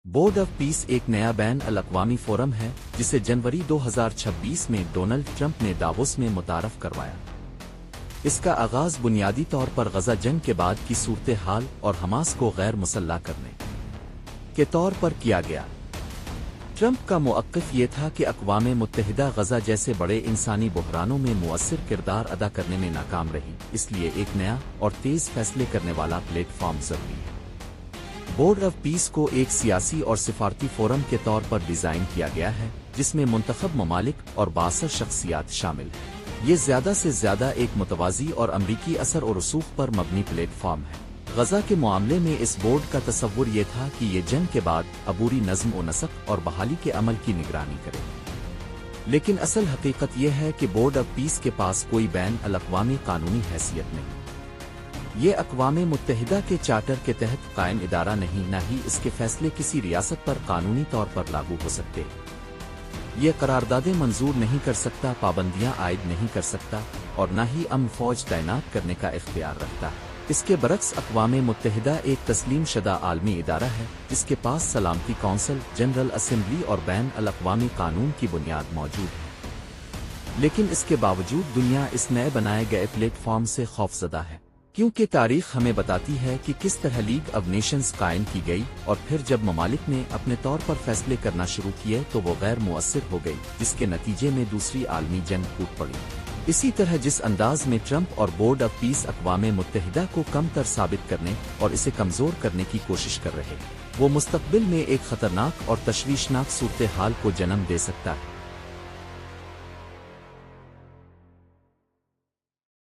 Board of peace ایک نیا بین الاقوامی فورم ہے جسے جنوری 2026 میں ڈونلڈ ٹرمپ نے داووس میں متعارف کروایا۔ اس کا آغاز بنیادی طور پر غزہ جنگ کے بعد کی صورتحال اور حماس کو غیر مسلح کرنے کے طور پر کیا گیا۔ ٹرمپ کا موقف یہ تھا کہ اقوام متحدہ غزہ جیسے بڑے انسانی بحرانوں میں مؤثر کردار ادا کرنے میں ناکام رہی، اس لیے ایک نیا اور تیز فیصلے کرنے والا پلیٹ فارم ضروری ہے۔ بورڈ آف پیس کو ایک سیاسی اور سفارتی فورم کے طور پر ڈیزائن کیا گیا ہے جس میں منتخب ممالک اور بااثر شخصیات شامل ہیں۔ یہ زیادہ سے زیادہ ایک متوازی اور امریکی اثر و رسوخ پر مبنی پلیٹ فارم ہے۔ غزہ کے معاملے میں اس بورڈ کا تصور یہ تھا کہ یہ جنگ کے بعد عبوری نظم و نسق اور بحالی کے عمل کی نگرانی کرے، لیکن اصل حقیقت یہ ہے کہ بورڈ آف پیس کے پاس کوئی بین الاقوامی قانونی حیثیت نہیں۔ یہ اقوام متحدہ کے چارٹر کے تحت قائم ادارہ نہیں، نہ ہی اس کے فیصلے کسی ریاست پر قانونی طور پر لاگو ہو سکتے۔ یہ قراردادیں منظور نہیں کر سکتا، پابندیاں عائد نہیں کر سکتا اور نہ ہی امن فوج تعینات کرنے کا اختیار رکھتا ہے۔ اس کے برعکس اقوام متحدہ ایک تسلیم شدہ عالمی ادارہ ہے جس کے پاس سلامتی کونسل، جنرل اسمبلی اور بین الاقوامی قانون کی بنیاد موجود ہے، لیکن اس کے باوجود دنیا اس نئے بنائے گئے پلیٹ فارم سے خوفزدہ ہے، کیونکہ تاریخ ہمیں بتاتی ہے کہ کس طرح لیگ آف نیشنز قائم کی گئی اور پھر جب ممالک نے اپنے طور پر فیصلے کرنا شروع کیے تو وہ غیر مؤثر ہو گئی، جس کے نتیجے میں دوسری عالمی جنگ پھوٹ پڑی۔ اسی طرح جس انداز میں ٹرمپ اور بورڈ آف پیس اقوام متحدہ کو کم تر ثابت کرنے اور اسے کمزور کرنے کی کوشش کر رہے، وہ مستقبل میں ایک خطرناک اور تشویشناک صورتحال کو جنم دے سکتا ہے۔